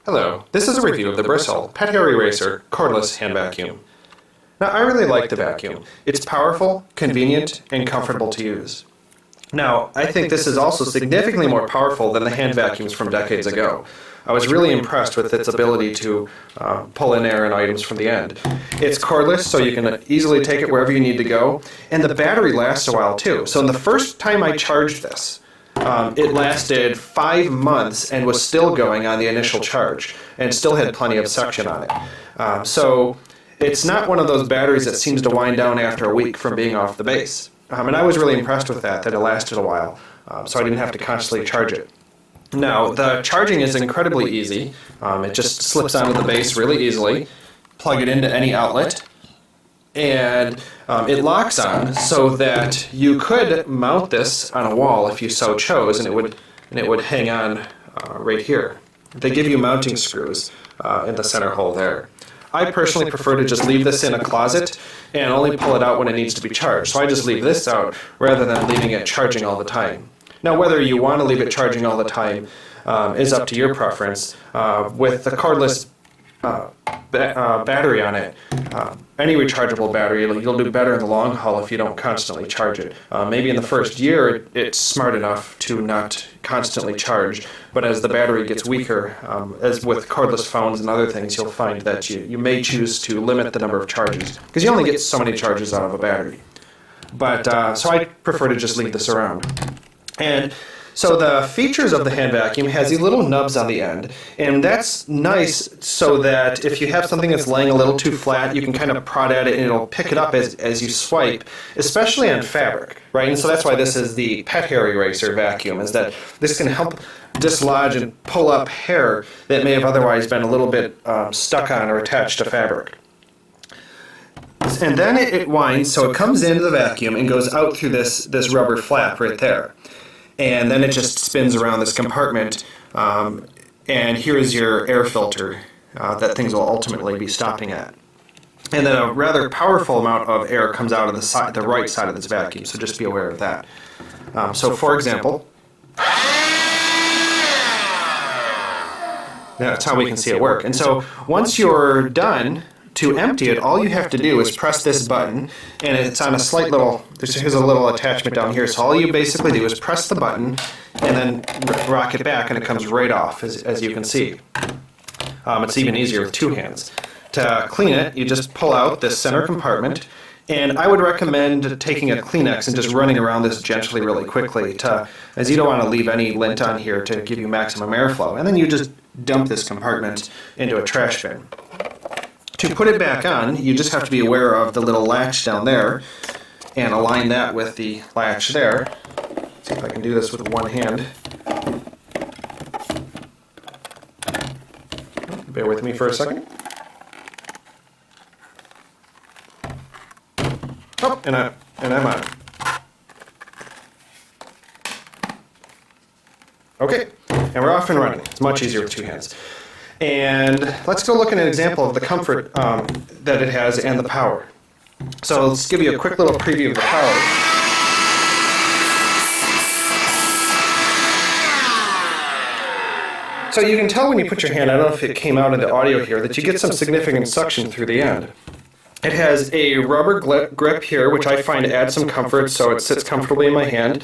Hello, this is a review of the Bissell Pet Hair Eraser Cordless Hand Vacuum. Now, I really like the vacuum. It's powerful, convenient, and comfortable to use. Now, I think this is also significantly more powerful than the hand vacuums from decades ago. I was really impressed with its ability to pull in air and items from the end. It's cordless, so you can easily take it wherever you need to go, and the battery lasts a while too. So the first time I charged this, it lasted 5 months and was still going on the initial charge and still had plenty of suction on it. So it's not one of those batteries that seems to wind down after a week from being off the base. And I was really impressed with that it lasted a while, so I didn't have to constantly charge it. Now, the charging is incredibly easy. It just slips onto the base really easily. Plug it into any outlet, and it locks on so that you could mount this on a wall if you so chose, and it would hang on right here. They give you mounting screws in the center hole there. I personally prefer to just leave this in a closet and only pull it out when it needs to be charged. So I just leave this out rather than leaving it charging all the time. Now, whether you want to leave it charging all the time is up to your preference. With the cordless battery on it, any rechargeable battery, you'll do better in the long haul if you don't constantly charge it. Maybe in the first year it's smart enough to not constantly charge, but as the battery gets weaker, as with cordless phones and other things, you'll find that you may choose to limit the number of charges, because you only get so many charges out of a battery. But so I prefer to just leave this around. And so the features of the hand vacuum has these little nubs on the end, and that's nice so that if you have something that's laying a little too flat, you can kind of prod at it and it'll pick it up as you swipe, especially on fabric, right? And so that's why this is the pet hair eraser vacuum, is that this can help dislodge and pull up hair that may have otherwise been a little bit stuck on or attached to fabric. And then it winds, so it comes into the vacuum and goes out through this rubber flap right there. And then it just spins around this compartment, and here is your air filter that things will ultimately be stopping at. And then a rather powerful amount of air comes out of the right side of this vacuum, so just be aware of that. So for example, that's how we can see it work. And so once you're done, to empty it, all you have to do is press this button, and it's on a slight little, here's a little attachment down here, so all you basically do is press the button and then rock it back and it comes right off, as you can see. It's even easier with two hands. To clean it, you just pull out this center compartment, and I would recommend taking a Kleenex and just running around this gently really quickly, as you don't want to leave any lint on here to give you maximum airflow. And then you just dump this compartment into a trash bin. To put it back on, you just have to be aware of the little latch down there and align that with the latch there. See if I can do this with one hand. Bear with me for a second. Oh, and I'm on. Okay, and we're off and running. It's much easier with two hands. And let's go look at an example of the comfort that it has and the power. So let's give you a quick little preview of the power. So you can tell when you put your hand, I don't know if it came out in the audio here, that you get some significant suction through the end. It has a rubber grip here, which I find adds some comfort, so it sits comfortably in my hand.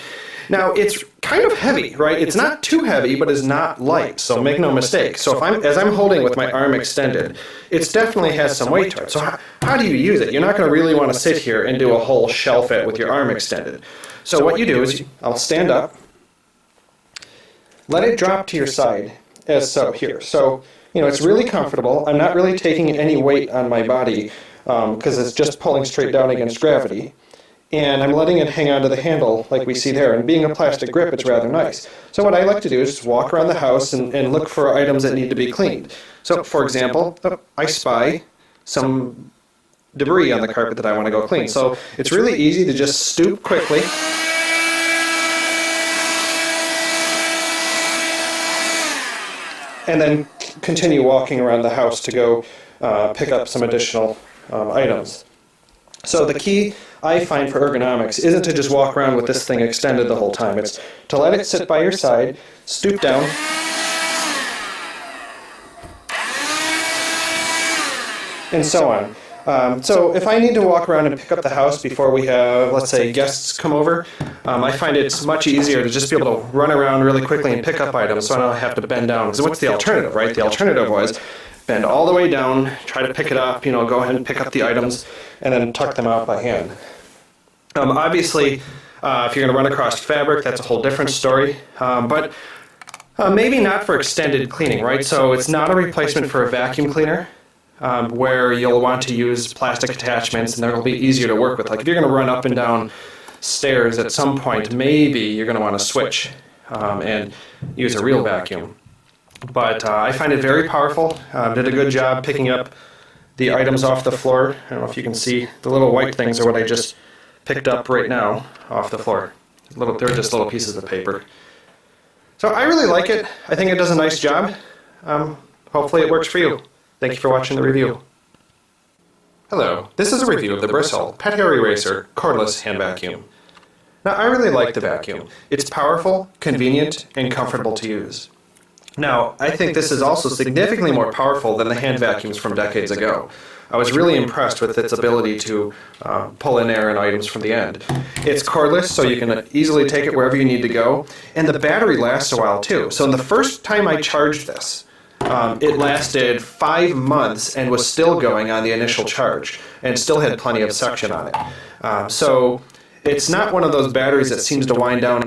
Now, it's kind of heavy, right? It's not too heavy, but it's not light, so make no mistake. So as I'm holding with my arm extended, it definitely has some weight to it. So how do you use it? You're not going to really want to sit here and do a whole shelf it with your arm extended. So what you do is, I'll stand up, let it drop to your side, as so here. So, it's really comfortable. I'm not really taking any weight on my body, because it's just pulling straight down against gravity. And I'm letting it hang onto the handle like we see there. And being a plastic grip, it's rather nice. So what I like to do is just walk around the house and look for items that need to be cleaned. So for example, I spy some debris on the carpet that I want to go clean. So it's really easy to just stoop quickly. And then continue walking around the house to go pick up some additional items. So the key I find for ergonomics isn't to just walk around with this thing extended the whole time. It's to let it sit by your side, stoop down, and so on. So if I need to walk around and pick up the house before we have, let's say, guests come over, I find it's much easier to just be able to run around really quickly and pick up items so I don't have to bend down. Because what's the alternative, right? The alternative was bend all the way down, try to pick it up, go ahead and pick up the items, and then tuck them out by hand. Obviously, if you're going to run across fabric, that's a whole different story. But maybe not for extended cleaning, right? So it's not a replacement for a vacuum cleaner, where you'll want to use plastic attachments and they'll be easier to work with. Like if you're going to run up and down stairs at some point, maybe you're going to want to switch and use a real vacuum. But I find it very powerful. Did a good job picking up the items off the floor. I don't know if you can see the little white things are what I just picked up right now off the floor. They're just little pieces of paper. So I really like it. I think it does a nice job. Hopefully it works for you. Thank you for watching the review. Hello, this is a review of the Bissell Pet Hair Eraser Cordless Hand Vacuum. Now I really like the vacuum. It's powerful, convenient, and comfortable to use. Now, I think this is also significantly more powerful than the hand vacuums from decades ago. I was really impressed with its ability to pull in air and items from the end. It's cordless, so you can easily take it wherever you need to go, and the battery lasts a while too. So the first time I charged this, it lasted 5 months and was still going on the initial charge, and still had plenty of suction on it. So it's not one of those batteries that seems to wind down